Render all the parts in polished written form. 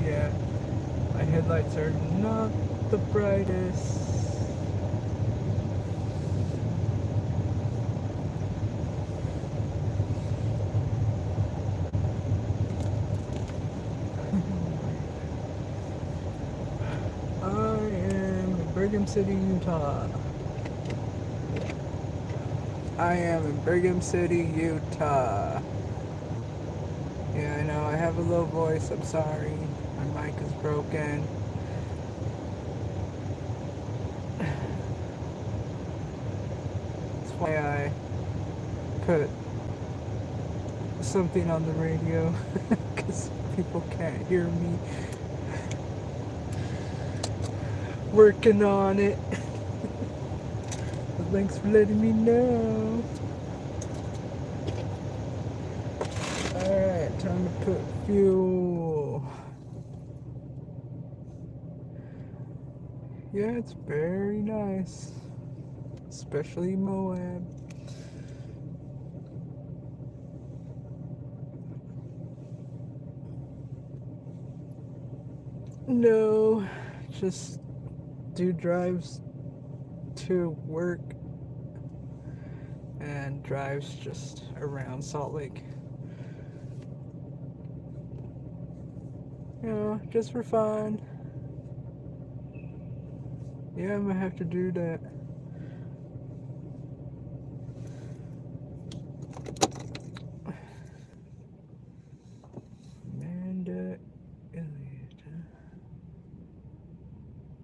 Yeah, my headlights are not the brightest. I am in Brigham City, Utah. I am in Brigham City, Utah. Yeah, I know, I have a low voice, I'm sorry. My mic is broken. That's why I put something on the radio, because people can't hear me. Working on it. But thanks for letting me know. Alright, time to put fuel. Yeah, it's very nice. Especially Moab. No, just do drives to work and drives just around Salt Lake. You know, just for fun. Yeah, I'm gonna have to do that. Amanda Elliott.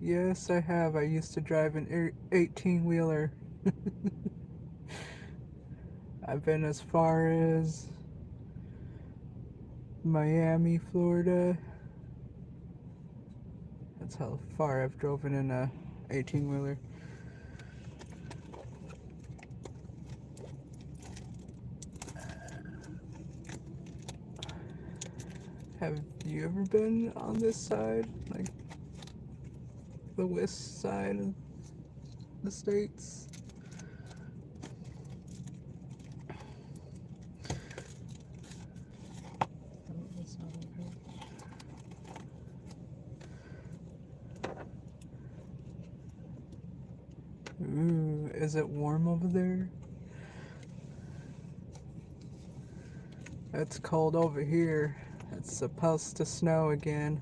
Yes, I have. I used to drive an 18 wheeler. I've been as far as Miami, Florida. That's how far I've driven in a 18 wheeler. Have you ever been on this side? Like the west side of the states? Ooh, is it warm over there? It's cold over here. It's supposed to snow again.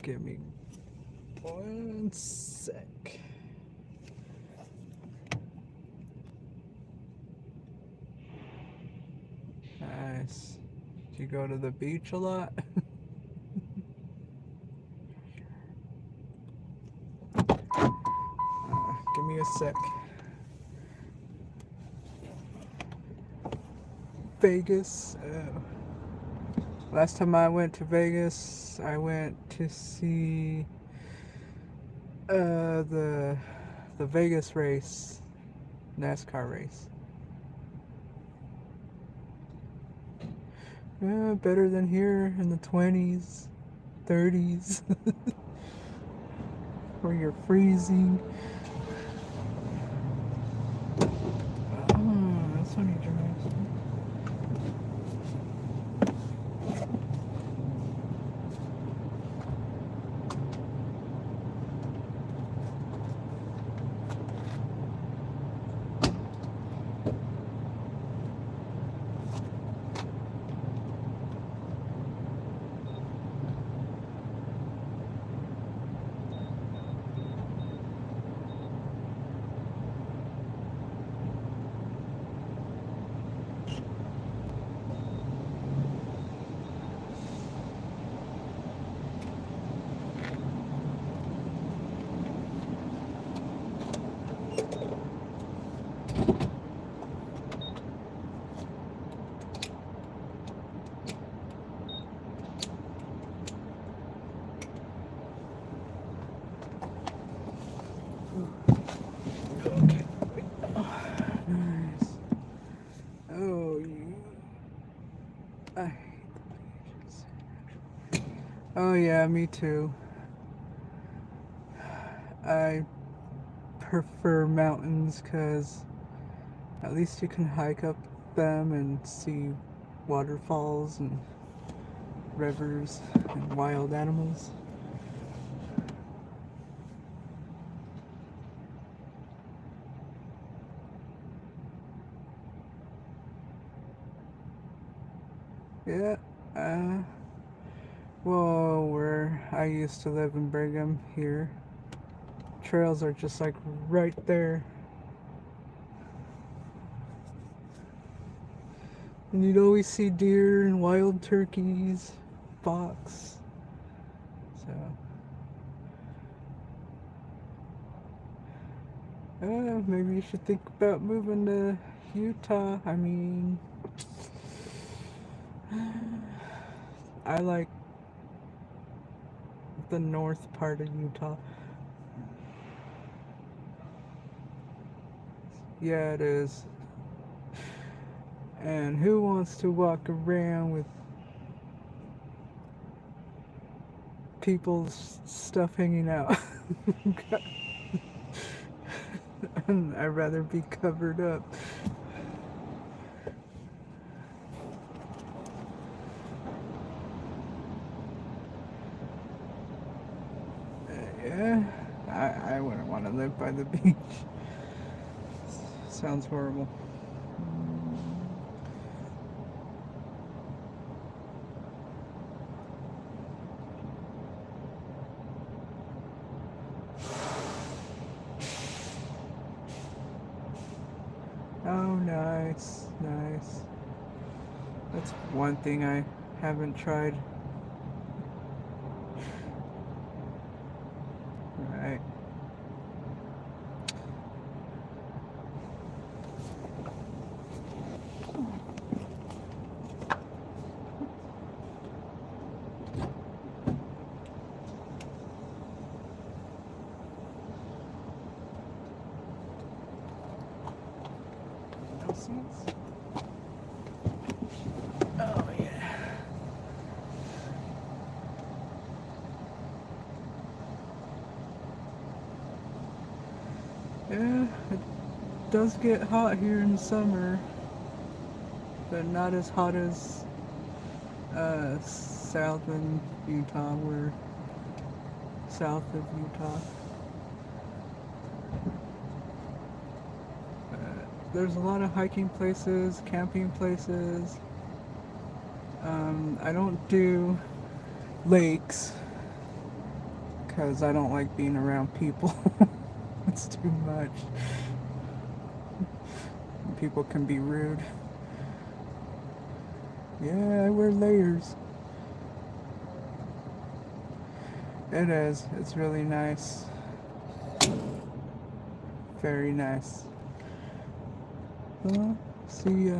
Give me one sec. Nice. Do you go to the beach a lot? Give me a sec. Vegas. Last time I went to Vegas, I went to see the Vegas race, NASCAR race. Yeah, better than here in the 20s, 30s, where you're freezing. Oh, that's funny drives. Okay. Oh, nice. Oh, I hate the beaches. Oh yeah, me too. I prefer mountains because at least you can hike up them and see waterfalls and rivers and wild animals. Yeah, well, where I used to live in Brigham here, trails are just like right there. And you'd always see deer and wild turkeys, fox. So, maybe you should think about moving to Utah. I mean, I like the north part of Utah. Yeah, it is. And who wants to walk around with people's stuff hanging out? I'd rather be covered up. Yeah, I wouldn't want to live by the beach. Sounds horrible. Oh, nice, nice. That's one thing I haven't tried. Right. No seats? Oh, yeah. Yeah, it does get hot here in summer, but not as hot as south in Utah. We're south of Utah. There's a lot of hiking places, camping places. I don't do lakes because I don't like being around people. It's too much. People can be rude. Yeah, I wear layers. It is. It's really nice. Very nice. Well, see ya.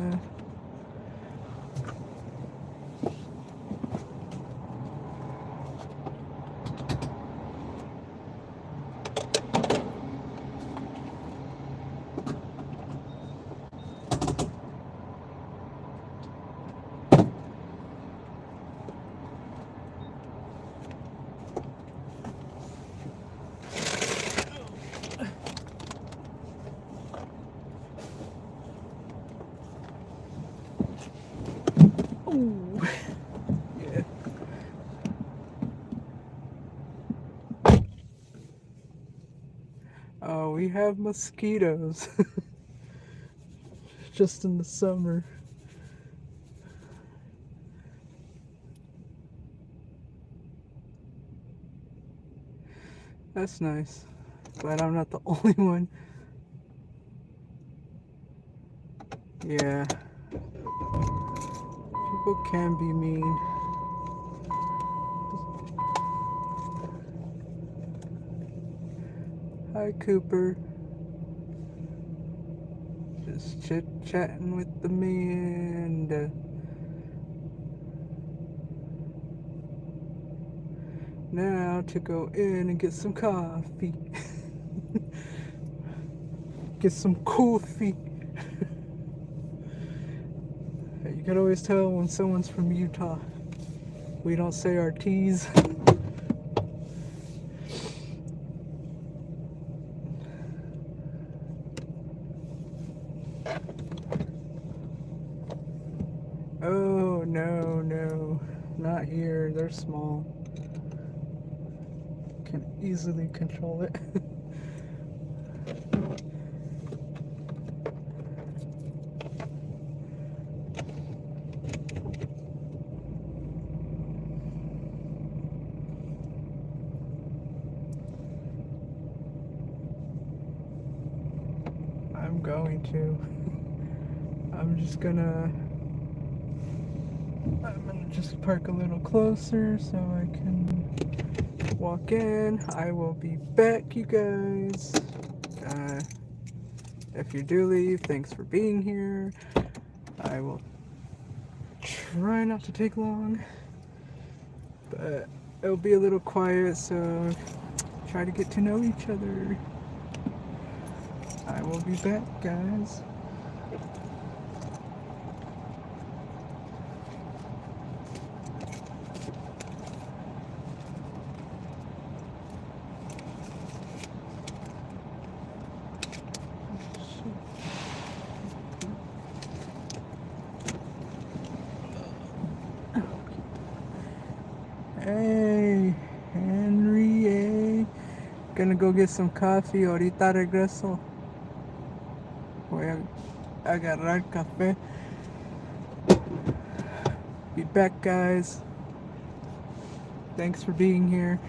Ooh. Yeah. Oh, we have mosquitoes. Just in the summer. That's nice. But I'm not the only one. Yeah. People can be mean. Hi, Cooper. Just chit-chatting with the man. Now to go in and get some coffee. Get some coffee. You can always tell when someone's from Utah. We don't say our T's. No, not here. They're small. Can easily control it. I'm going to. I'm gonna just park a little closer so I can walk in. I will be back, you guys. If you do leave, thanks for being here. I will try not to take long, but it'll be a little quiet, so try to get to know each other. I will be back, guys. Hey, Henry, hey. Gonna go get some coffee. Ahorita regreso. Voy a agarrar café. Be back, guys. Thanks for being here.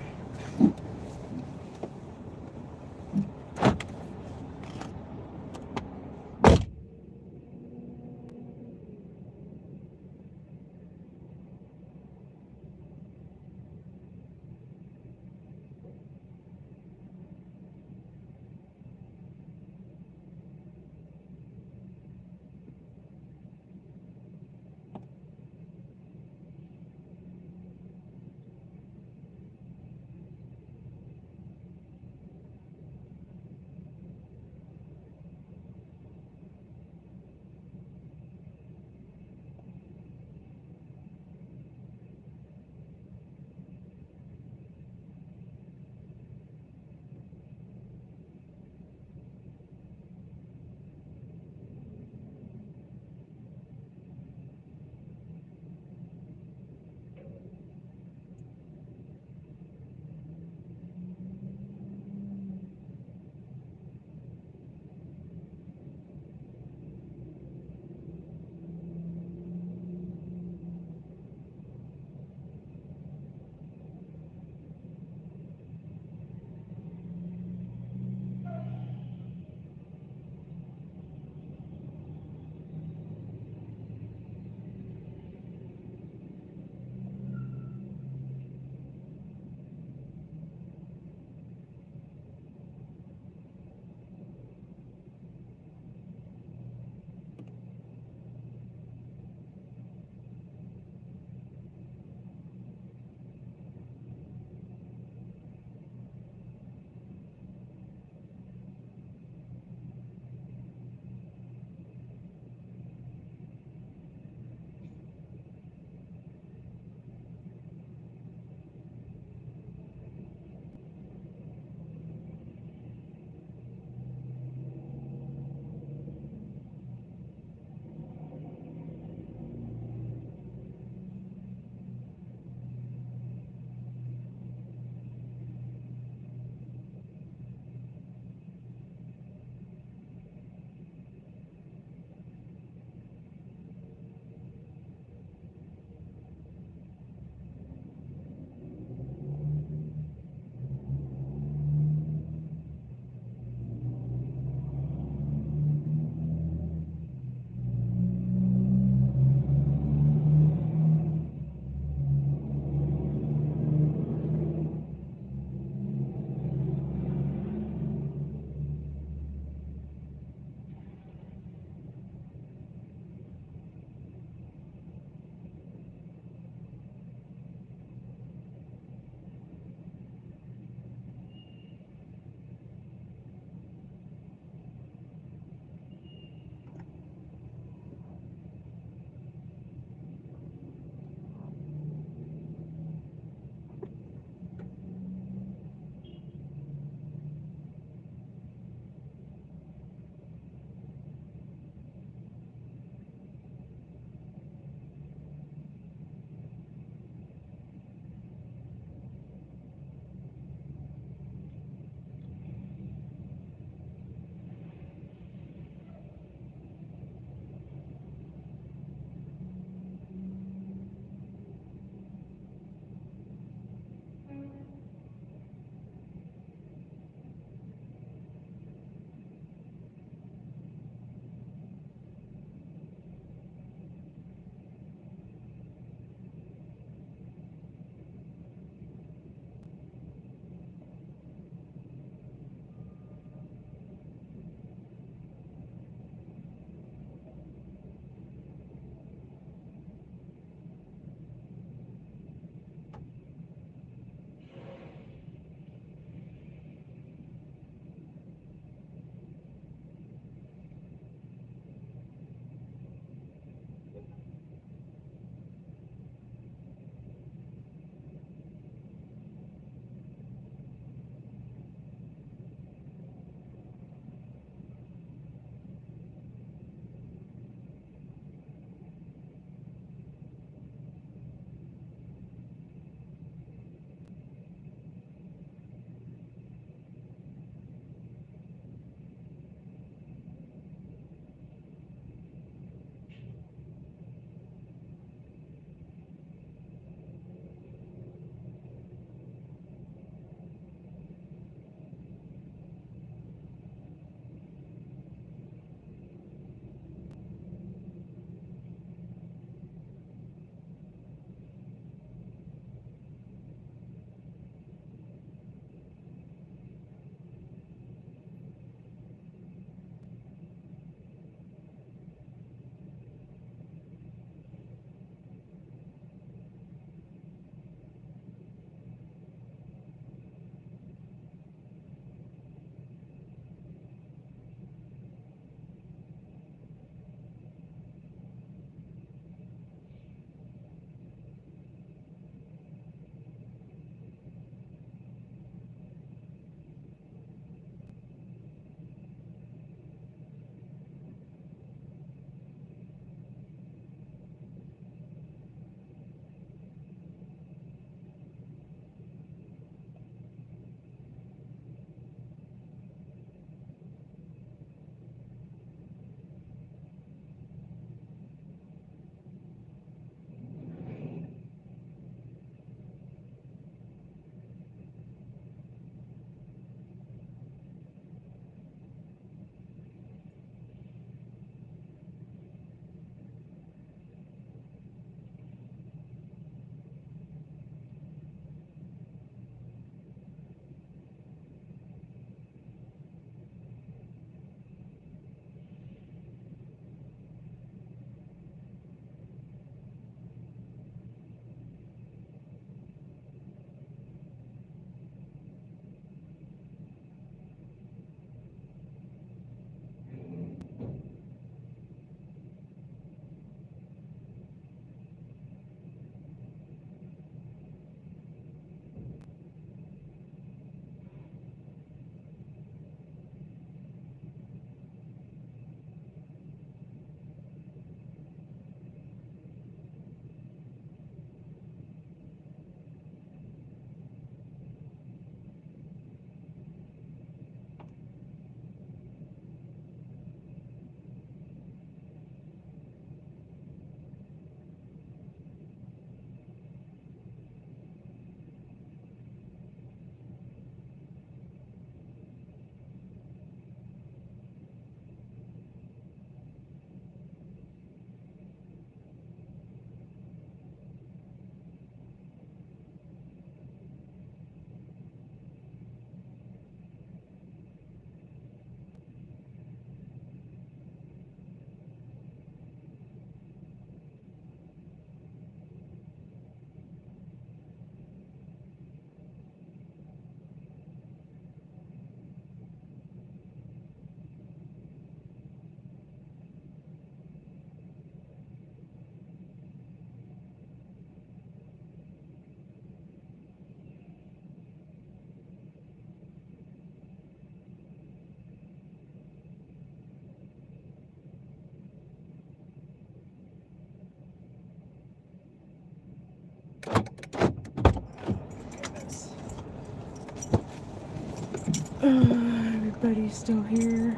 Everybody's still here.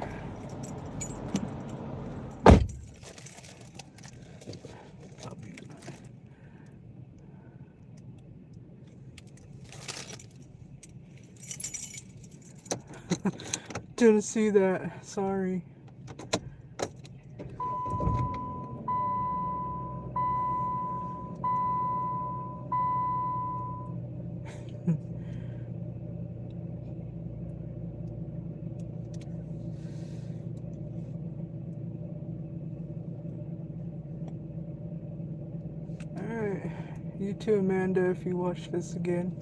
Didn't see that. Sorry. Alright. You too, Amanda, if you watch this again.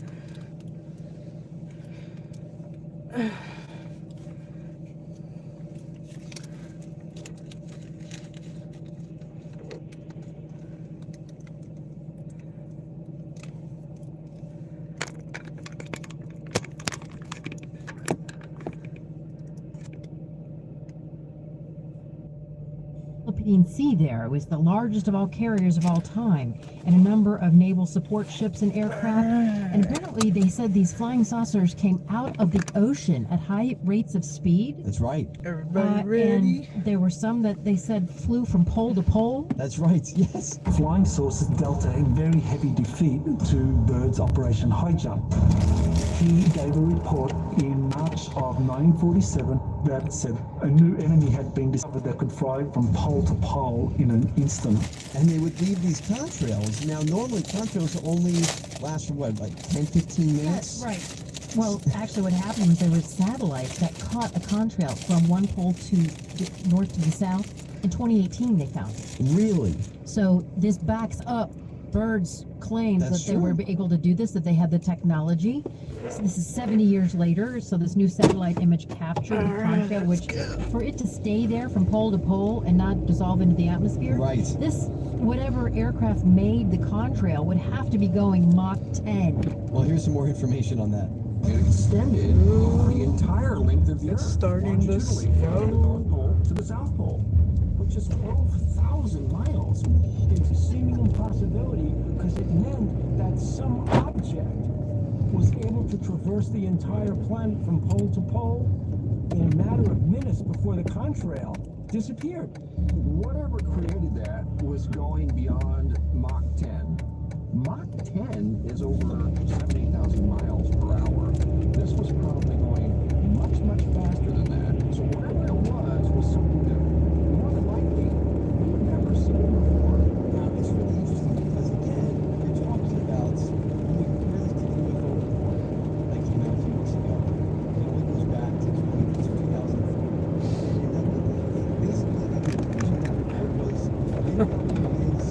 Philippine Sea there. It was the largest of all carriers of all time, and a number of naval support ships and aircraft. And apparently they said these flying saucers came out of the ocean at high rates of speed. That's right. Everybody ready? And there were some that they said flew from pole to pole. That's right, yes. Flying saucers dealt a very heavy defeat to Byrd's Operation High Jump. He gave a report in March of 1947 that said a new enemy had been discovered that could fly from pole to pole in an instant. And they would leave these contrails. Now, normally contrails only last for what, like 10, 15 minutes? Yes, right. Well, actually what happened was there were satellites that caught a contrail from one pole to the north to the south. In 2018 they found it. Really? So this backs up Byrd's claims That's that they were true. able to do this, that they had the technology. So this is 70 years later, so this new satellite image captured the contrail, which for it to stay there from pole to pole and not dissolve into the atmosphere, Right. this, whatever aircraft made the contrail would have to be going Mach 10. Well, here's some more information on that. It extended over the entire length of the It's Earth, starting to longitudinally, from the snow. North Pole to the South Pole, which is 12,000 miles. It's a seeming impossibility because it meant that some object was able to traverse the entire planet from pole to pole in a matter of minutes before the contrail disappeared. Whatever created that was going beyond Mach 10. Mach 10 is over 70,000 miles per hour. This was probably going much, much faster than that. So whatever it was something that more than likely we've never seen before. Now, it's really interesting because, again, you're talking about when we compare this to the UFO report that came out a few weeks ago. It only goes back to 2004. And that, basically, the conclusion of that report was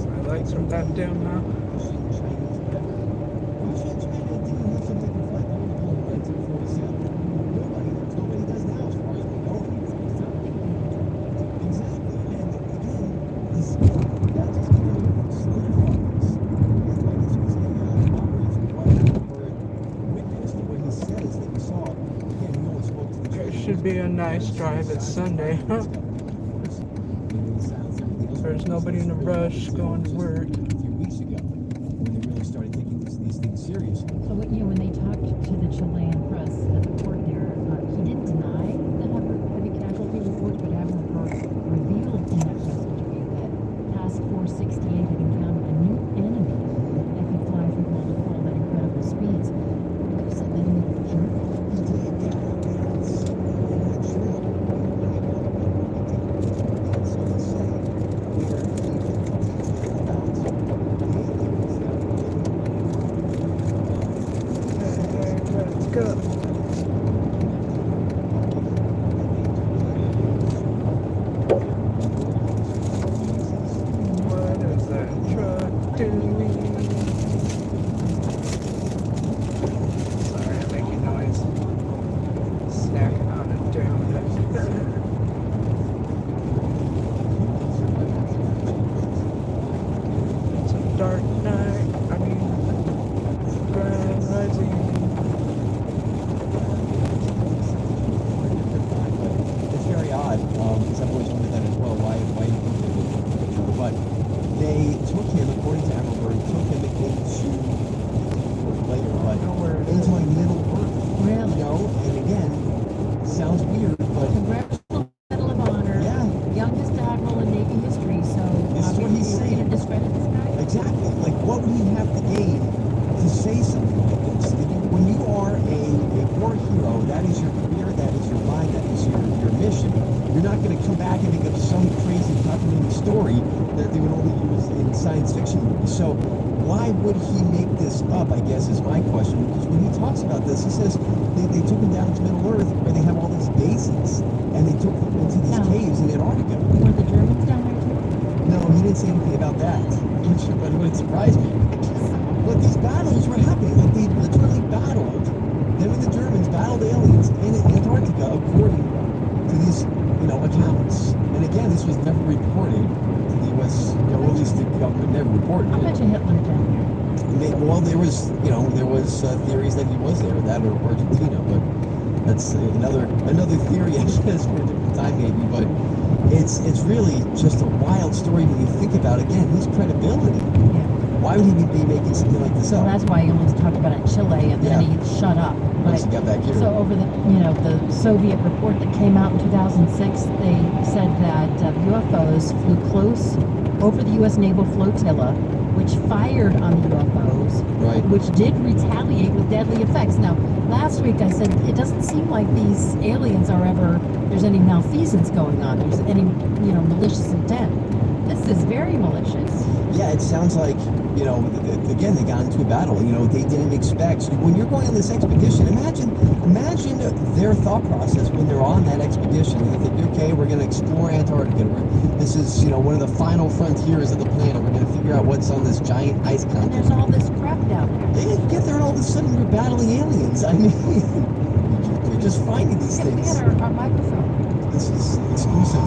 My lights are back down now. Chinese weapon. China didn't have something to fly pole to pole in 1947. Nobody does now, as far as we know. Exactly. And again, that just kind of solidifies. And like this was a operator witnessed what he says that he saw. Again, he only spoke to the It should be a nice drive. It's Sunday. There's nobody in a rush going to work. A few weeks ago, when they really started taking these things seriously. So when they talked to the Chilean press at the port there, he didn't deny the heavy casualty reports, but Admiral Byrd revealed in that press interview that Task Force 68 had encountered a new enemy that could fly from pole to pole at incredible speeds. He said that in the journal. He did, yeah. And it's in that journal. And so they say where he detailed about the aliens that were Let's go. You're not going to come back and make up some crazy cockamamie story that they would only use in science fiction movies. So why would he make this up, I guess, is my question. Because when he talks about this, he says they took him down to Middle Earth where they have all these bases, and they took them into these No. caves in Antarctica. Were the Germans down there too? No, he didn't say anything about that, but it would surprise me. But these battles were happening. Like, they literally battled. Them and the Germans battled aliens in Antarctica, according to these, accounts. And again, this was never reported to the U.S., or at least the government never reported I it. bet you Hitler down there. Well, there was theories that he was there, that or Argentina, but that's another theory, I guess, for a different time maybe. But it's really just a wild story when you think about, again, his credibility. Yeah. Why would he be making something like this So up? that's why he only talked about it in Chile, and then Yeah. he shut up. Once he got back here. So over the Soviet report that came out in 2006, they said that UFOs flew close over the U.S. naval flotilla, which fired on the UFOs, Right. which did retaliate with deadly effects. Now, last week I said it doesn't seem like these aliens there's any malfeasance going on. There's any, malicious intent. This is very malicious. Yeah, it sounds like, again, they got into a battle. They didn't expect. So when you're going on this expedition, imagine their thought process when they're on that expedition. They think, okay, we're going to explore Antarctica. This is, one of the final frontiers of the planet. We're going to figure out what's on this giant ice And continent. there's all this crap down there. They didn't get there, and all of a sudden you're battling aliens. I mean, you're just finding these Yeah, we things. had our microphone. This is exclusive.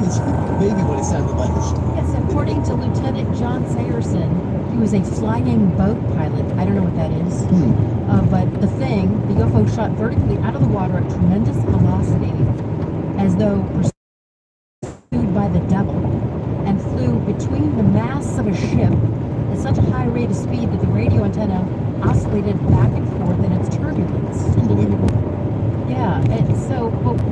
It's maybe what it sounded like. Yes, according to Lieutenant John Sayerson, he was a flying boat pilot. I don't know what that is. But the UFO shot vertically out of the water at tremendous velocity, as though pursued by the devil, and flew between the masts of a ship at such a high rate of speed that the radio antenna oscillated back and forth in its turbulence. Unbelievable. Yeah, and so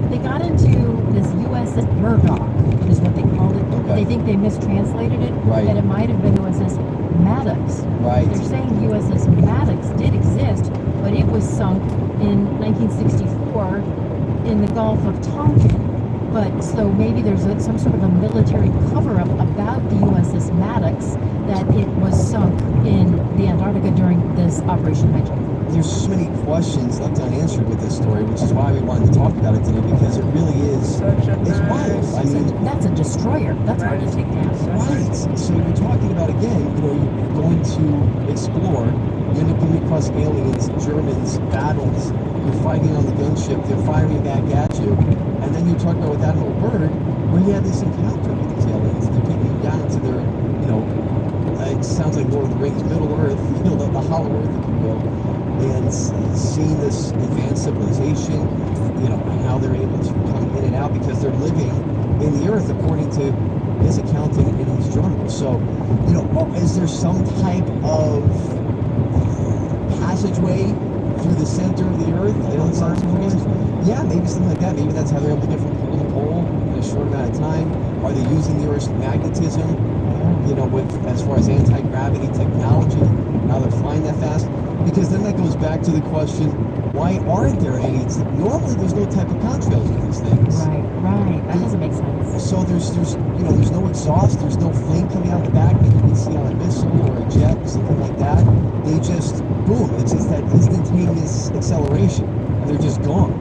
they got into this USS Murdoch, is what they called it. Okay. They think they mistranslated it, Right. that it might have been USS Maddox. Right. They're saying USS Maddox did exist, but it was sunk in 1964 in the Gulf of Tonkin. But so maybe there's some sort of a military cover-up about the USS Maddox that it was sunk in the Antarctica during this Operation Hijack. There's so many questions left unanswered with this story, which is why we wanted to talk about it today, because it really is, it's wild. I mean, That's a destroyer. That's hard to take down. right. So you're talking about, again, you're going to explore, you end up coming across aliens, Germans, battles, you're fighting on the gunship, they're firing back at you, and then you're talking about with Admiral Byrd, where he had this encounter with these aliens. They're taking you down into their, it sounds like Lord of the Rings, Middle Earth, the Hollow Earth, if you will, and seeing this advanced civilization, how they're able to come in and out because they're living in the Earth according to his accounting in his journal. So, is there some type of passageway through the center of the Earth? I know it sounds crazy. Yeah, maybe something like that. Maybe that's how they're able to get from pole to pole in a short amount of time. Are they using the Earth's magnetism? With as far as anti-gravity technology, now they're flying that fast. Because then that goes back to the question, why aren't there any? Normally there's no type of contrails with these things. Right. That doesn't make sense. So there's no exhaust, there's no flame coming out the back that you can see on a missile or a jet or something like that. They just, boom, it's just that instantaneous acceleration. And they're just gone.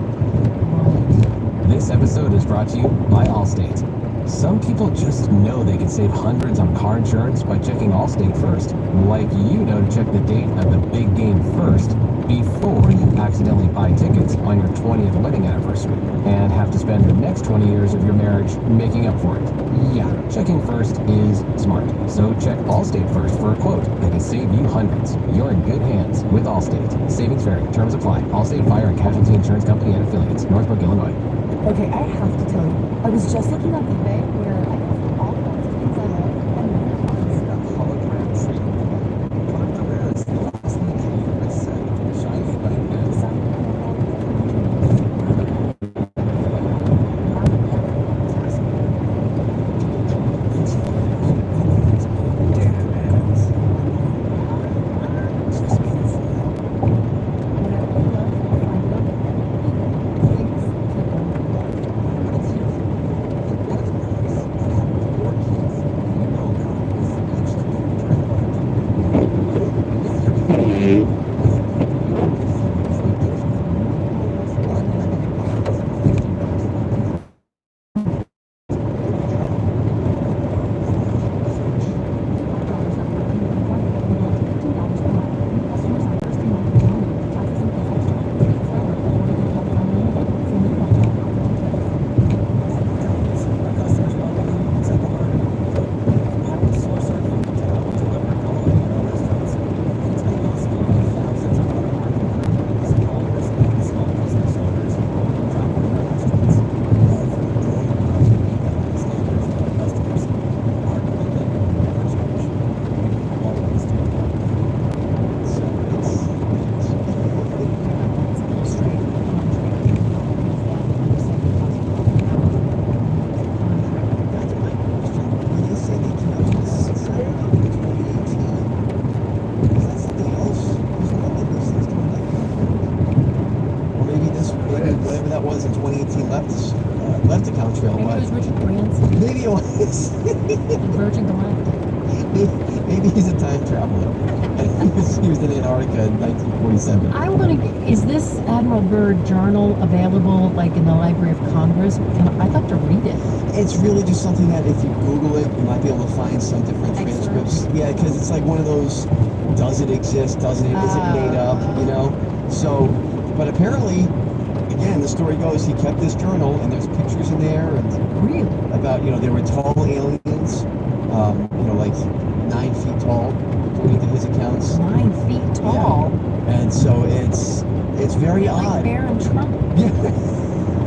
This episode is brought to you by Allstate. Some people just know they can save hundreds on car insurance by checking Allstate first. Like you know to check the date of the big game first before you accidentally buy tickets on your 20th wedding anniversary and have to spend the next 20 years of your marriage making up for it. Yeah, checking first is smart. So check Allstate first for a quote that can save you hundreds. You're in good hands with Allstate. Savings vary. Terms apply. Allstate Fire and Casualty Insurance Company and Affiliates. Northbrook, Illinois. Okay, I have to tell you, I was just looking on eBay where I can find all kinds of things I love, and one of them is A hologram tree. One of the rarest lost in the universe set. Shiny like this. whatever that was in 2018 left the Count Trail. Maybe it But was Richard Branson, maybe it was. the Virgin Galactic. Maybe he's a time traveler. And he was in Antarctica in 1947. I want to. Is this Admiral Byrd journal available, like in the Library of Congress? I'd love to read it. It's really just something that if you Google it, you might be able to find some different Excerpts. transcripts. Yeah, because it's like one of those, does it exist, doesn't it, is it made up, you know? So, but apparently, again, the story goes, he kept this journal, and there's pictures in there, and Really? about, you know, they were tall aliens, you know, like 9 feet tall, according to his accounts. 9 feet tall. And so it's very Like odd. Baron Trump. Yeah,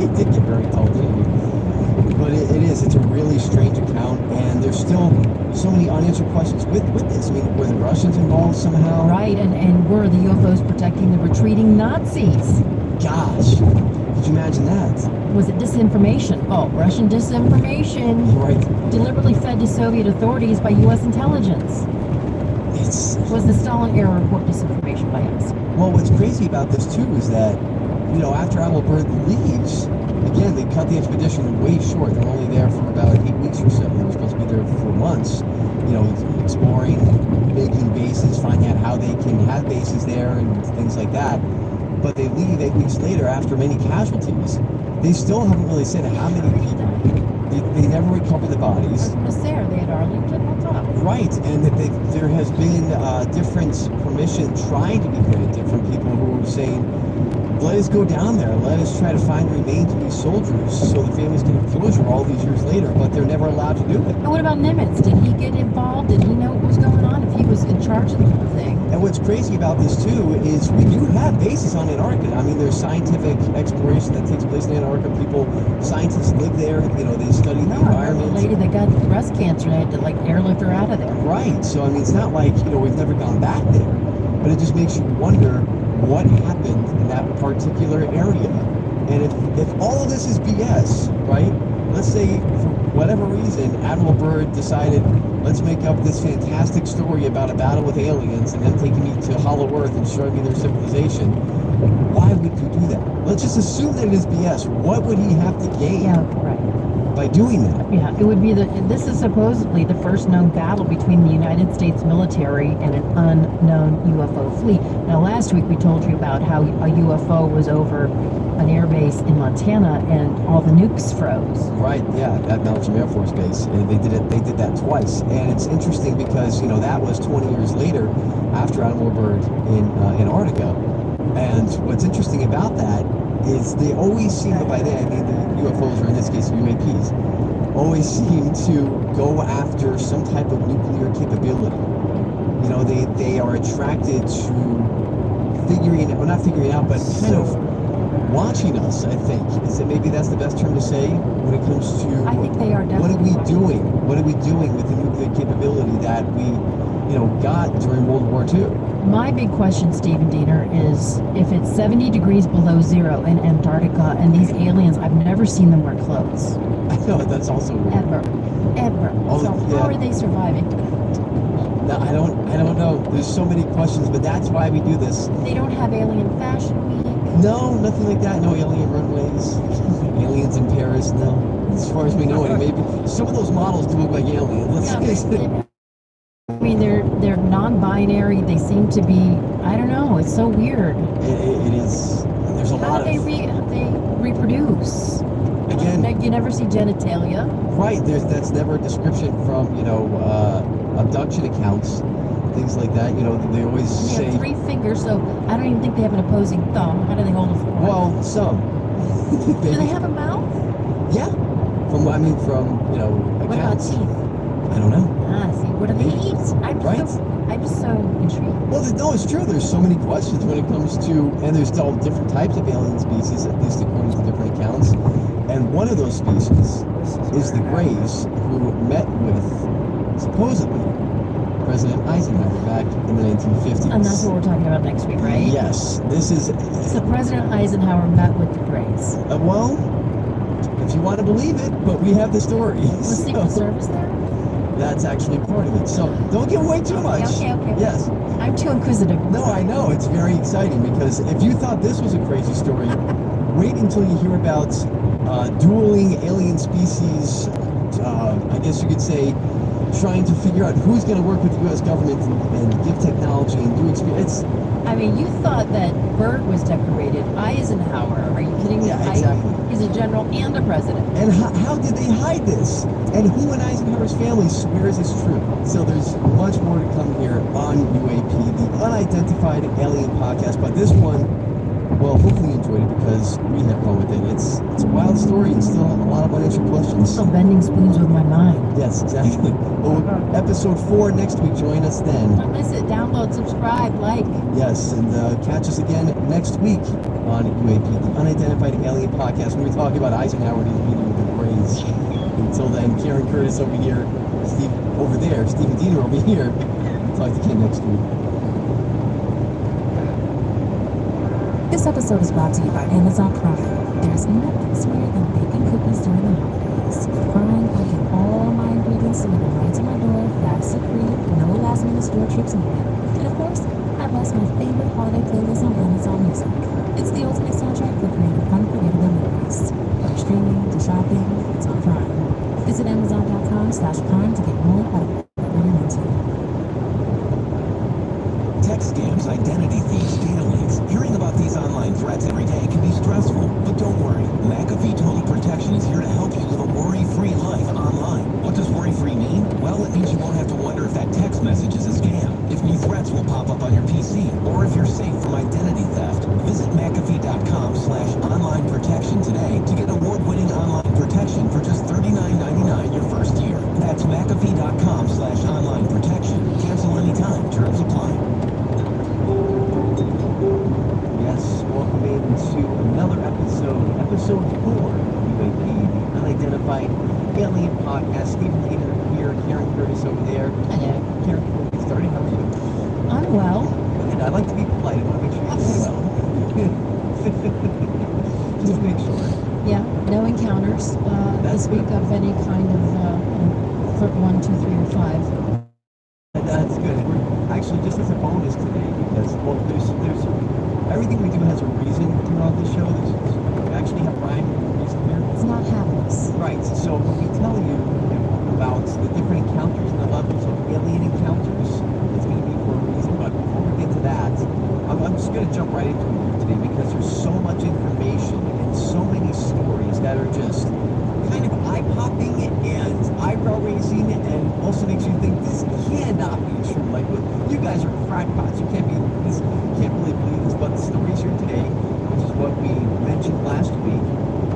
he did get very tall, didn't he? But it's a really strange account, and there's still so many unanswered questions with this. I mean, were the Russians involved somehow? Right, and were the UFOs protecting the retreating Nazis? Gosh, could you imagine that? Was it disinformation? Oh, Russian disinformation. Right. Deliberately fed to Soviet authorities by U.S. intelligence. It's Was the Stalin era report disinformation by us? well, what's crazy about this too is that, you know, after Admiral Byrd leaves, again, they cut the expedition way short. They're only there for about 8 weeks or so. They were supposed to be there for months, you know, exploring, making bases, finding out how they can have bases there and things like that. But they leave 8 weeks later after many casualties. They still haven't really said how many people. They never recovered the I was bodies. going to say, are they at Arlington? What's up? Right, and that there has been different permission trying to be granted from people who are saying, let us go down there, let us try to find remains of these soldiers so the families can have closure all these years later, but they're never allowed to do it. And what about Nimitz? Did he get involved? Did he know what was going on? If he was in charge of the whole thing? And what's crazy about this too is we do have bases on Antarctica. I mean, there's scientific exploration that takes place in Antarctica. Scientists live there, you know, they study the No, I remember the environment. lady that got breast cancer. They had to like airlift her out of there. Right, so I mean, it's not like, you know, we've never gone back there, but it just makes you wonder what happened in that particular area. And if all of this is BS, right, let's say for whatever reason, Admiral Byrd decided, let's make up this fantastic story about a battle with aliens and them taking me to Hollow Earth and showing me their civilization, why would you do that? Let's just assume that it is BS. What would he have to gain Yeah, right. by doing that? Yeah, it would be this is supposedly the first known battle between the United States military and an unknown UFO fleet. Now, last week we told you about how a UFO was over an air base in Montana and all the nukes froze. Right, yeah, at Malmstrom Air Force Base, and they did that twice. And it's interesting because, you know, that was 20 years later after Admiral Byrd in Antarctica. And what's interesting about that is they always seem to, by then, I mean the UFOs, or in this case UAPs, always seem to go after some type of nuclear capability. You know, they are attracted to not figuring out, but kind of watching us, I think. Is it maybe that's the best term to say when it comes to I think they are what are definitely we watching. doing? What are we doing with the nuclear capability that we, you know, got during World War II? My big question, Stephen Diener, is if it's 70 degrees below zero in Antarctica and these aliens, I've never seen them wear clothes. I know that's also weird. Ever. Oh, So yeah. how are they surviving? No, I don't know. There's so many questions, but that's why we do this. They don't have alien fashion week. No, nothing like that. No alien runways. Aliens in Paris. No, as far as we know, anyway. Maybe some of those models do look like aliens. Let's Yeah, face it. I mean, they're non-binary. They seem to be. I don't know. It's so weird. It is. There's a How lot do of they reproduce? again. Like, you never see genitalia. Right. That's never a description from, you know, abduction accounts, things like that. You know, they always They say. have 3 fingers, so I don't even think they have an opposing thumb. How do they hold a fork? Well, some. do they have a mouth? Yeah. From you know, What about accounts. teeth? I don't know. Ah, see, what do they Maybe. eat? I'm just so intrigued. Well, no, it's true. There's so many questions when it comes to, and there's all different types of alien species, at least according to different accounts. And one of those species is the Greys, who met with, supposedly, President Eisenhower back in the 1950s. And that's what we're talking about next week, right? Yes, this is, So President Eisenhower met with the Greys. well, if you want to believe it, but we have the story. Was so Secret Service there? that's actually part of it. So don't give away too much. Okay. Yes. I'm too inquisitive. No, I know. It's very exciting because if you thought this was a crazy story, wait until you hear about dueling alien species. I guess you could say trying to figure out who's going to work with the U.S. government and give technology and do experience. I mean, you thought that Byrd was decorated. Eisenhower. Are you kidding me? Yeah, exactly. He's a general and a president. And how did they hide this? And who in Eisenhower's family swears it's true? So there's much more to come here on UAP, the Unidentified Alien Podcast. But this one, well, hopefully you enjoyed it because we had fun with it. It's a wild story and still a lot of unanswered questions. Still bending spoons with my mind. Yes, exactly. Well, episode 4 next week. Join us then. Don't miss it. Download, subscribe, like. Yes, and catch us again next week on UAP, the Unidentified Alien Podcast, when we talk about Eisenhower and his meeting with the Braves. Until then, Karen Curtis over here, Steve over there, Stephen Diener over here. Talk to you next week. This episode is brought to you by Amazon Prime. There's nothing sweeter than baking cookies during the holidays. Prime, I get all my ingredients delivered right to my door, fast and free, no last minute store trips needed. And of course, I bless my favorite holiday playlist on Amazon Music. It's the ultimate soundtrack for creating unforgettable memories. From streaming to shopping, it's on Prime. Visit Amazon.com/Prime to get more out of whatever you're into. Tech scams, identity thieves, data leaks. Hearing about these online threats every day can be stressful, but don't worry. McAfee Total Protection is here to help you live a worry-free life online. What does worry-free mean? Well, it means you won't have to wonder if that text message is a scam, if new threats will pop up on your PC, or if you're safe from identity theft. Visit McAfee.com/online protection today to get award-winning online protection for just $39.99 your first year. That's McAfee.com/online protection. Cancel anytime. Terms apply. Yes, welcome into another episode 4 of UAP, the Unidentified Alien Podcast. Stephen Diener here, Karen Curtis over there. Hello. Karen, before we get started, how are you? I'm well. And I like to be polite. I want to make sure you're doing well. Just to make sure. Yeah, no encounters That's this week good. of any kind of 1, 2, 3, or 5. That's good. We're actually, just as a bonus today, because, well, there's everything we do has a reason throughout the show. We actually have rhyme and reason here. It's not happiness. Right, so when we tell you about the different encounters and the levels of alien encounters, it's going to be for a reason. But before we get to that, I'm just going to jump right into it here today because there's so much information and so many stories that are just kind of eye-popping and eyebrow-raising and also makes you think this cannot be true. Like, look, you guys are crackpots. You can't really believe this. But the stories here today, which is what we mentioned last week,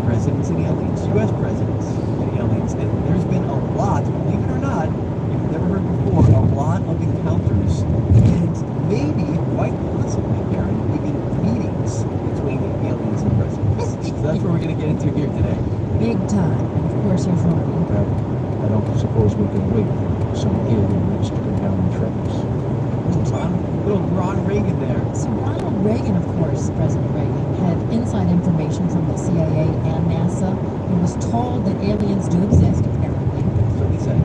presidents and aliens, U.S. presidents and aliens. And there's been a lot, believe it or not, you've never heard before, a lot of encounters and maybe, quite possibly, Karen, even meetings between aliens and presidents. So that's what we're going to get into here today. Big time. And of course, there's Ronnie. Well, I don't suppose we can wait for some alien rich to come down and trap us. Little Ron Reagan there. So Ronald Reagan, of course, President Reagan, had inside information from the CIA and NASA. He was told that aliens do exist, apparently. That's what he said.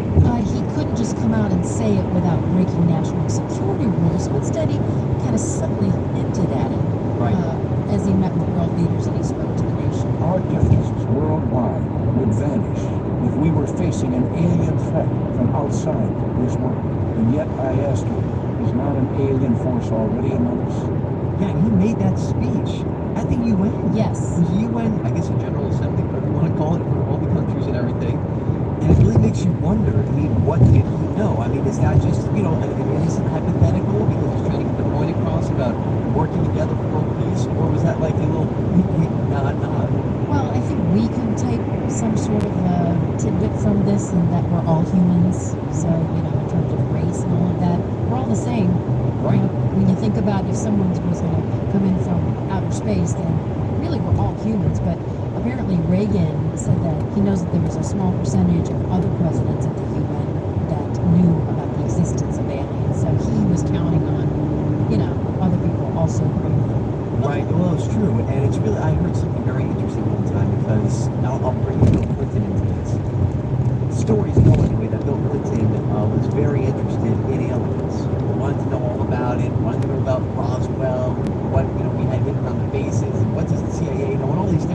He couldn't just come out and say it without breaking national security rules. So instead, he kind of subtly hinted at it Right. as he met with world leaders and he spoke to the nation. Our differences worldwide would vanish if we were facing an alien threat from outside this world. And yet I ask you, is not an alien force already among us? Yeah, and he made that speech at the UN. Yes. The UN, I guess a General Assembly, whatever you want to call it, for all the countries and everything. And it really makes you wonder, I mean, what did he know? I mean, is that just, an innocent hypothetical because he's trying to get the point across about working together for world peace? Or was that like a little nod? Well, I think we could take some sort of tidbit from this and that we're all humans. So, in terms of race and all of that, we're all the same. Right. When you think about if someone was going to come in from outer space, then really we're all humans. But apparently Reagan said that he knows that there was a small percentage of other presidents at the UN that knew about the existence of aliens. So he was counting on, other people also agreeing with him. Right, well, it's true. And it's really, I heard something very interesting one time because I'll bring Bill Clinton into this. Stories go anyway that Bill Clinton was very interested in aliens. He wanted to know all about it, wanted to know about Roswell, what, we had hidden on the bases, and what does the CIA know, and all these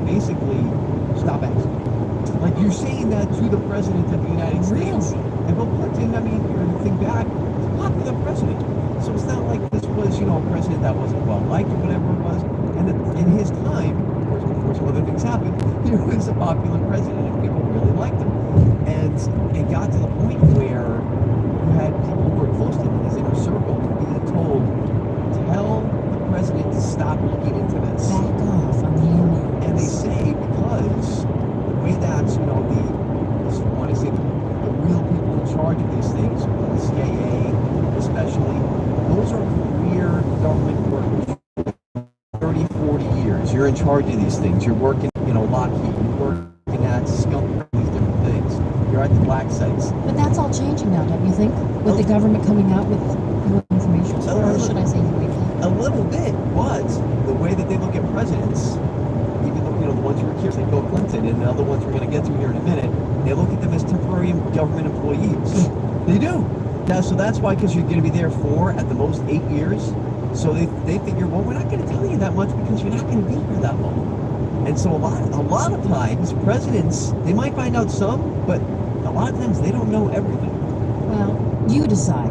basically stop asking. Like, you're saying that to the president of the United States. Really? And Bill Clinton, I mean, you're think back, he's a popular president. So it's not like this was, a president that wasn't well liked or whatever it was. And in his time, of course, before some other things happened, he was a popular president and people really liked him. And it got to the point where you had people who were close to him in his inner circle being told, tell the president to stop looking into this. Back off on the aliens. And they say because the way that, the real people in charge of these things, the CIA especially, those are career government workers. 30, 40 years. You're in charge of these things. You're working, Lockheed. You're working at Skunk, these different things. You're at the black sites. But that's all changing now, don't you think? With the government coming out with more information. Or should I say UAP? A little bit, but the way that they look at presidents, even though, the ones who are here, like Bill Clinton, and the other ones we're going to get to here in a minute, they look at them as temporary government employees. They do. Yeah, so that's why, because you're going to be there for, at the most, 8 years. So they figure, well, we're not going to tell you that much because you're not going to be here that long. And so a lot of times, presidents, they might find out some, but a lot of times they don't know everything. Well, you decide.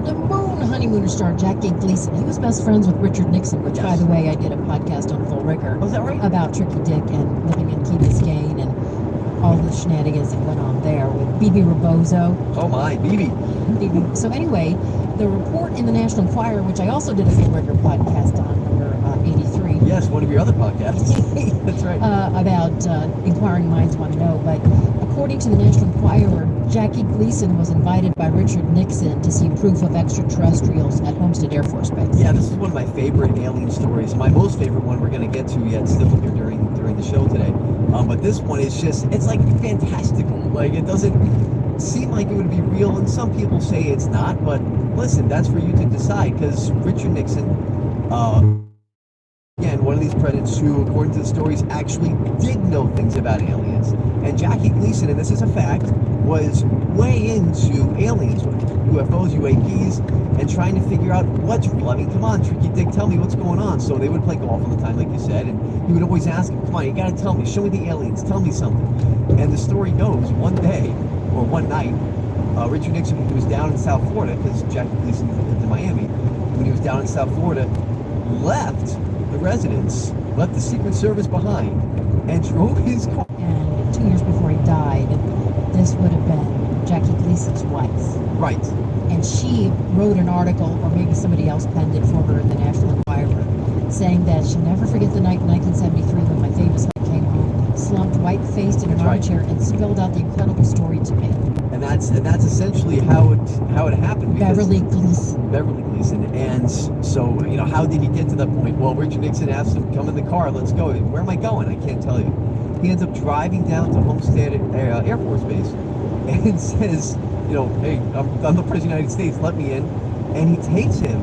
The moon honeymooner star Jackie Gleason. He was best friends with Richard Nixon, which, by the way, I did a podcast on Full Rigor. Was that right? About Tricky Dick and living in Key Biscayne and all the shenanigans that went on there with Bebe Rebozo. Oh my, Bebe. So anyway, the report in the National Enquirer, which I also did a Full Rigor podcast on, number 83. Yes, one of your other podcasts. That's right. About inquiring minds want to know. But according to the National Enquirer, Jackie Gleason was invited by Richard Nixon to see proof of extraterrestrials at Homestead Air Force Base. Yeah, this is one of my favorite alien stories. My most favorite one we're going to get to yet still here during the show today. But this one is just, it's like fantastical. Like, it doesn't seem like it would be real, and some people say it's not, but listen, that's for you to decide, because Richard Nixon, again, one of these presidents who, according to the stories, actually did know things about aliens. And Jackie Gleason, and this is a fact, was way into aliens, UFOs, UAPs, and trying to figure out what's real. I mean, come on, Tricky Dick, tell me what's going on. So they would play golf all the time, like you said, and he would always ask him, come on, you gotta tell me, show me the aliens, tell me something. And the story goes, one day, or one night, Richard Nixon, when he was down in South Florida, because Jackie Gleason lived in Miami, when he was down in South Florida, left the residence, left the Secret Service behind, and drove his car. And 2 years before he died, this would have been Jackie Gleason's wife. Right. And she wrote an article, or maybe somebody else penned it for her in the National Enquirer, saying that she'll never forget the night in 1973 when my famous husband came home, slumped white-faced in an armchair, and spilled out the incredible story to me. And that's essentially how it happened. Beverly Gleason. Beverly Gleason. And so, how did he get to that point? Well, Richard Nixon asked him, come in the car, let's go. Where am I going? I can't tell you. He ends up driving down to Homestead Air Force Base and says, hey, I'm the President of the United States, let me in. And he takes him,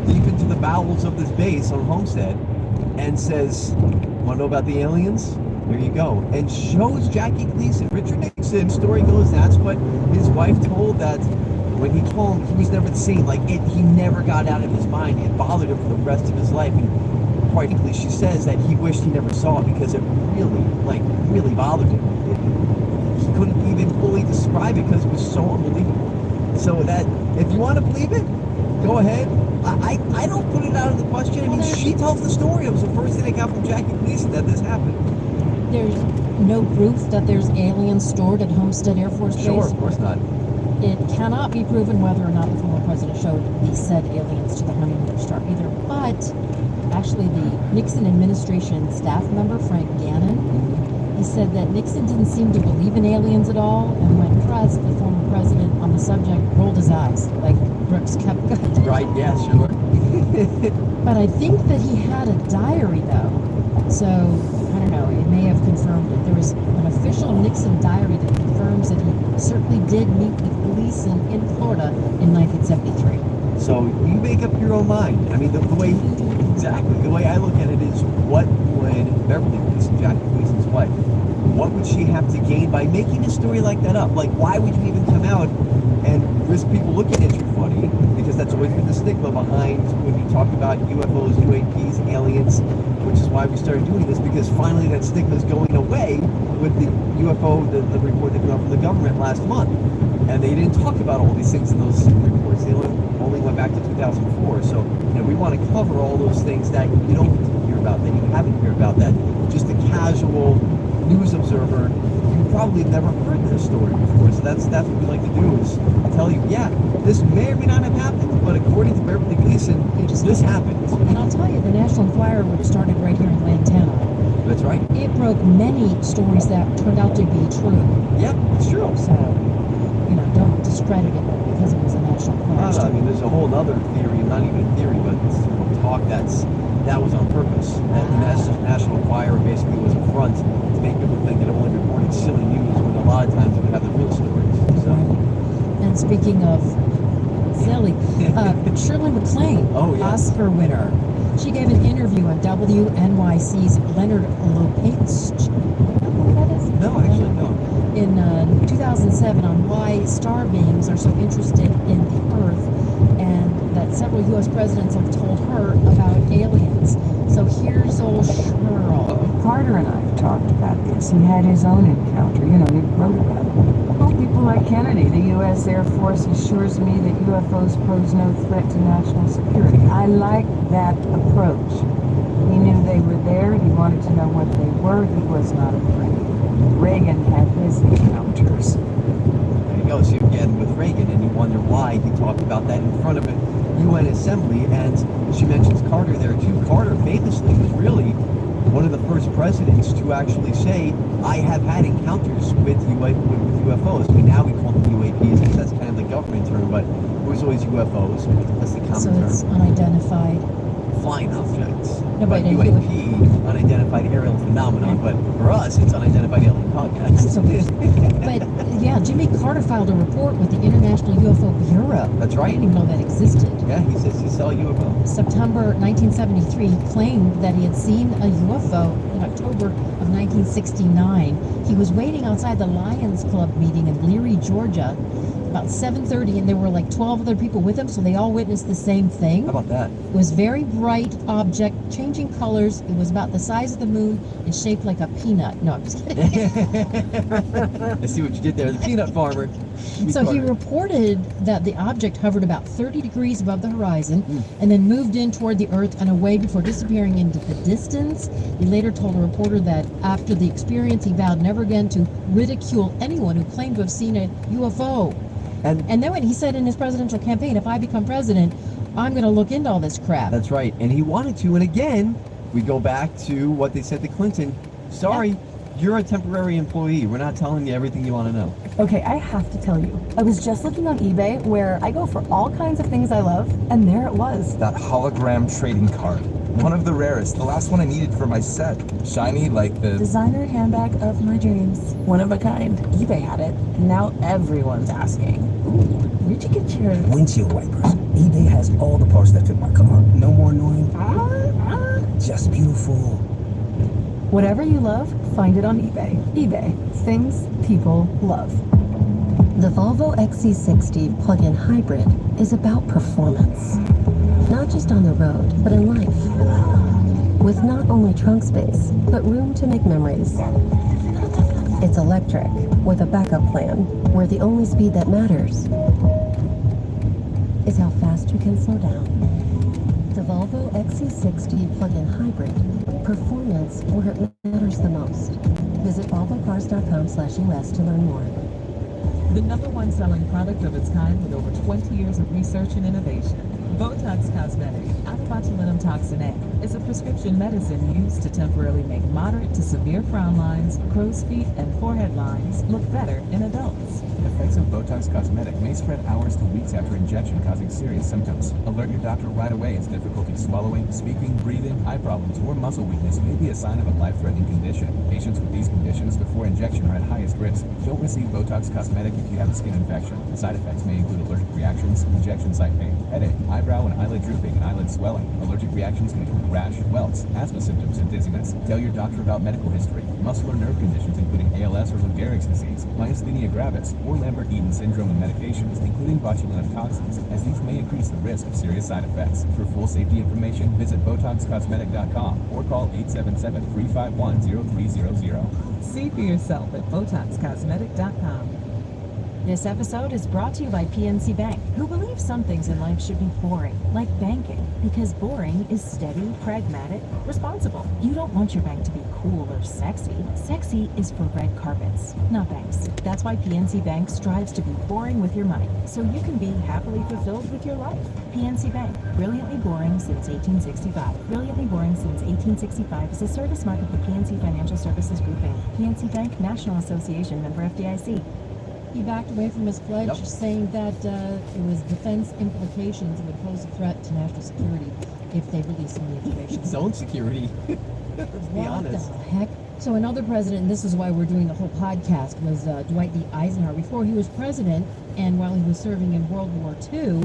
deep into the bowels of this base on Homestead and says, want to know about the aliens? There you go. And shows Jackie Gleason. Richard Nixon, story goes, that's what his wife told, that when he told him, he was never the same. Like, he never got out of his mind. It bothered him for the rest of his life. And quite frankly, she says that he wished he never saw it because it really bothered him. He couldn't even fully describe it because it was so unbelievable. So that, if you want to believe it, go ahead. I don't put it out of the question. I mean, she tells the story. It was the first thing I got from Jackie Gleason that this happened. There's no proof that there's aliens stored at Homestead Air Force Base. Sure, of course not. It cannot be proven whether or not the former president showed these said aliens to the honeymooner star either. But actually, the Nixon administration staff member, Frank Gannon, he said that Nixon didn't seem to believe in aliens at all, and when pressed, the former president on the subject rolled his eyes, like Brooks Koepka. Right, yeah, sure. But I think that he had a diary, though. So, I don't know, it may have confirmed it. There was an official Nixon diary that confirms that he certainly did meet with Gleason in Florida in 1973. So you make up your own mind. I mean, the way I look at it is, what would Beverly Gleason, Jackie Gleason's wife, what would she have to gain by making a story like that up? Like, why would you even come out and risk people looking at you funny if because that's always been the stigma behind when you talk about UFOs, UAPs, aliens, which is why we started doing this, because finally that stigma is going away with the UFO, the report that came out from the government last month. And they didn't talk about all these things in those reports. They only went back to 2004. So, we want to cover all those things that you don't hear about, that you haven't heard about, that just a casual news observer, you probably never heard this story before. So that's what we like to do, is tell you, yeah, this may or may not have happened, but according to Beverly Gleason, this happened. And I'll tell you, the National Enquirer, which started right here in Lantana, That's right. it broke many stories that turned out to be true. Yep, it's true. So, don't discredit it because it was a National Enquirer I story. mean, there's a whole other theory, not even a theory, but talk that was on purpose. That the National Enquirer basically was a front to make people think that it only reported silly news, when a lot of times it would have the real stories. So. And speaking of silly, Shirley MacLaine, Oh, yeah. Oscar winner. She gave an interview on WNYC's Leonard Lopat's. No, actually, no. In 2007 on why star beings are so interested in the Earth, and that several U.S. presidents have told her about aliens. So here's old Shirl. Carter and I have talked about this. He had his own encounter. He wrote about it. Well, people like Kennedy, the U.S. Air Force assures me that UFOs pose no threat to national security. I like that approach. He knew they were there. He wanted to know what they were. He was not afraid. Reagan had his encounters. There you go. So again, with Reagan, and you wonder why he talked about that in front of a UN assembly, and she mentions Carter there too. Carter famously was really one of the first presidents to actually say, I have had encounters with UFOs. I mean, now we call them UAPs because that's kind of the government term, but it was always UFOs. That's the common So term. it's unidentified. Flying objects. No, but but a UAP, unidentified aerial phenomenon, but for us, it's unidentified alien podcast. So, but yeah, Jimmy Carter filed a report with the International UFO Bureau. That's I right. didn't even know that existed. Yeah, he says he saw a UFO. September 1973, he claimed that he had seen a UFO in October of 1969. He was waiting outside the Lions Club meeting in Leary, Georgia, about 7:30, and there were like 12 other people with him, so they all witnessed the same thing. How about that? It was very bright object, changing colors. It was about the size of the moon and shaped like a peanut. No, I'm just kidding. I see what you did there. The peanut farmer. So he reported that the object hovered about 30 degrees above the horizon and then moved in toward the Earth and away before disappearing into the distance. He later told a reporter that after the experience, he vowed never again to ridicule anyone who claimed to have seen a UFO. And then when he said in his presidential campaign, if I become president, I'm going to look into all this crap. That's right. And he wanted to. And again, we go back to what they said to Clinton. Sorry, you're a temporary employee. We're not telling you everything you want to know. Okay, I have to tell you. I was just looking on eBay, where I go for all kinds of things I love, and there it was. That hologram trading card. One of the rarest. The last one I needed for my set. Shiny like the... Designer handbag of my dreams. One of a kind. eBay had it, and now everyone's asking. Ooh, where'd you get yours? Windshield wipers. eBay has all the parts that fit my car. No more annoying. Just beautiful. Whatever you love, find it on eBay. eBay. Things people love. The Volvo XC60 plug-in hybrid is about performance. Not just on the road, but in life. With not only trunk space, but room to make memories. It's electric, with a backup plan, where the only speed that matters is how fast you can slow down. The Volvo XC60 plug-in hybrid. Performance where it matters the most. Visit volvocars.com/US to learn more. The #1 selling product of its kind with over 20 years of research and innovation. Botox Cosmetic, botulinum toxin A, is a prescription medicine used to temporarily make moderate to severe frown lines, crow's feet, and forehead lines look better in adults. Effects of Botox Cosmetic may spread hours to weeks after injection, causing serious symptoms. Alert your doctor right away as difficulty swallowing, speaking, breathing, eye problems, or muscle weakness may be a sign of a life-threatening condition. Patients with these conditions before injection are at highest risk. Don't receive Botox Cosmetic if you have a skin infection. Side effects may include allergic reactions, injection site pain, headache, eyebrow and eyelid drooping, and eyelid swelling. Allergic reactions can include rash, welts, asthma symptoms, and dizziness. Tell your doctor about medical history, muscle or nerve conditions including ALS or Lou Gehrig's disease, myasthenia gravis, or Lambert-Eaton syndrome and medications, including botulinum toxins, as these may increase the risk of serious side effects. For full safety information, visit BotoxCosmetic.com or call 877-351-0300. See for yourself at BotoxCosmetic.com. This episode is brought to you by PNC Bank, who believes some things in life should be boring, like banking, because boring is steady, pragmatic, responsible. You don't want your bank to be cool or sexy. Sexy is for red carpets, not banks. That's why PNC Bank strives to be boring with your money, so you can be happily fulfilled with your life. PNC Bank, brilliantly boring since 1865. Brilliantly boring since 1865 is a service mark of the PNC Financial Services Group, Inc. PNC Bank, National Association, member FDIC. He backed away from his pledge, saying that it was defense implications and would pose a threat to national security if they released some of the information. Its own security. Let's be honest. What the heck? So another president, and this is why we're doing the whole podcast, was Dwight D. Eisenhower. Before he was president, and while he was serving in World War II,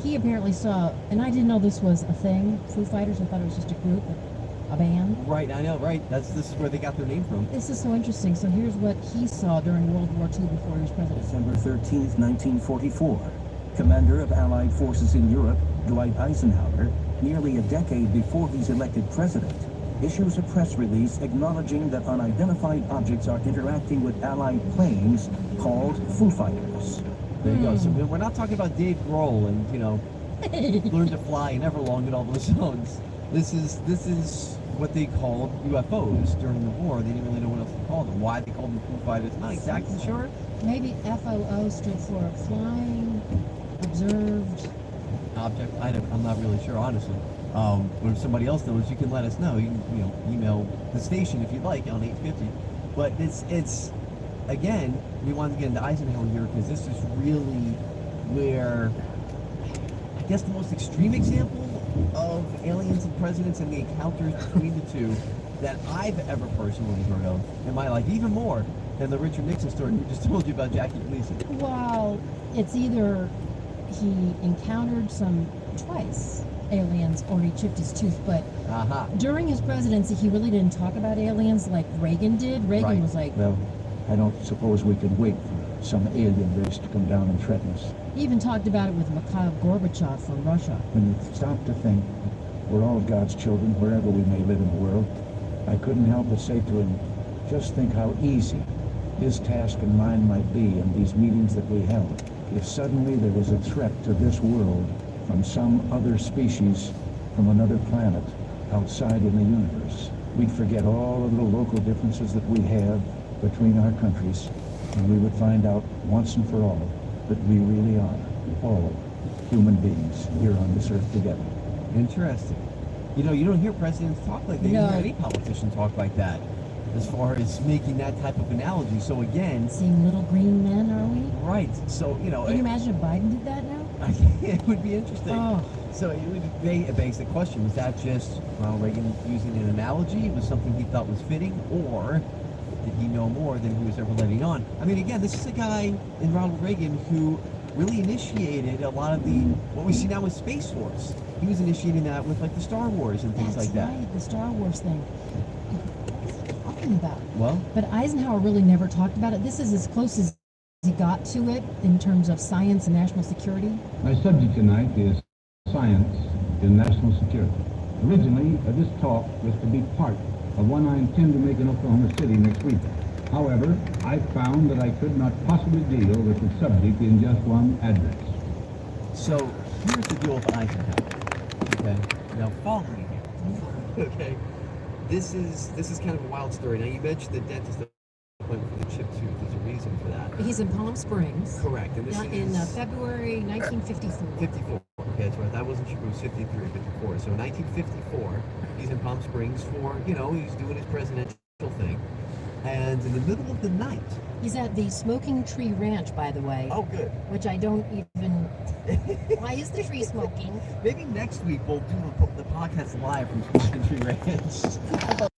he apparently saw, and I didn't know this was a thing, Foo Fighters. I thought it was just a group, a band. Right, I know, right. This is where they got their name from. This is so interesting. So here's what he saw during World War II before he was president. December 13th, 1944. Commander of Allied forces in Europe, Dwight Eisenhower, nearly a decade before he's elected president, issues a press release acknowledging that unidentified objects are interacting with Allied planes called Foo Fighters. There you go. So we're not talking about Dave Grohl and, Learn to Fly and Everlong and all those songs. This is what they called UFOs during the war. They didn't really know what else to call them. Why they called them Foo Fighters, not exactly sure. Maybe FOO stood for Flying Observed Object. I'm not really sure, honestly. Or if somebody else knows, you can let us know. You can, email the station if you'd like on 850. But it's again, we wanted to get into Eisenhower here because this is really where, I guess, the most extreme example of aliens and presidents and the encounters between the two that I've ever personally heard of in my life, even more than the Richard Nixon story we just told you about Jackie Gleason. Well, it's either he encountered some twice aliens or he chipped his tooth, but during his presidency he really didn't talk about aliens like Reagan did. Reagan was like, Well, I don't suppose we can wait for some alien race to come down and threaten us. he even talked about it with Mikhail Gorbachev from Russia. When you stop to think, we're all God's children wherever we may live in the world, I couldn't help but say to him, just think how easy his task and mine might be in these meetings that we held if suddenly there was a threat to this world from some other species from another planet outside in the universe. We'd forget all the little local differences that we have between our countries, and we would find out once and for all that we really are all human beings here on this earth together. Interesting. You don't hear presidents talk like that. You don't hear any politician talk like that as far as making that type of analogy. So again... Seeing little green men, are we? Right. So, Can you imagine if Biden did that now? It would be interesting. Oh. So it begs the question, was that just Ronald Reagan using an analogy? Was something he thought was fitting? Or did he know more than he was ever letting on? I mean, again, this is a guy in Ronald Reagan who really initiated a lot of what we see now with Space Force. He was initiating that with like the Star Wars and things like that. Right, the Star Wars thing. What is he talking about? Well, but Eisenhower really never talked about it. This is as close as he got to it in terms of science and national security. My subject tonight is science and national security. Originally, this talk was to be part of one I intend to make in Oklahoma City next week. However, I found that I could not possibly deal with the subject in just one address. So here's the deal with Eisenhower. Okay, now follow me here. Okay, this is kind of a wild story. Now you mentioned the dentist appointment for the chipped tooth. There's a reason for that. He's in Palm Springs. Correct. And this in February 1954. 54. Okay, that's right. I wasn't sure if it was 53 or 54. So 1954, he's in Palm Springs for, he's doing his presidential thing. And in the middle of the night... He's at the Smoking Tree Ranch, by the way. Oh, good. Which I don't even... Why is the tree smoking? Maybe next week we'll do the podcast live from Smoking Tree Ranch.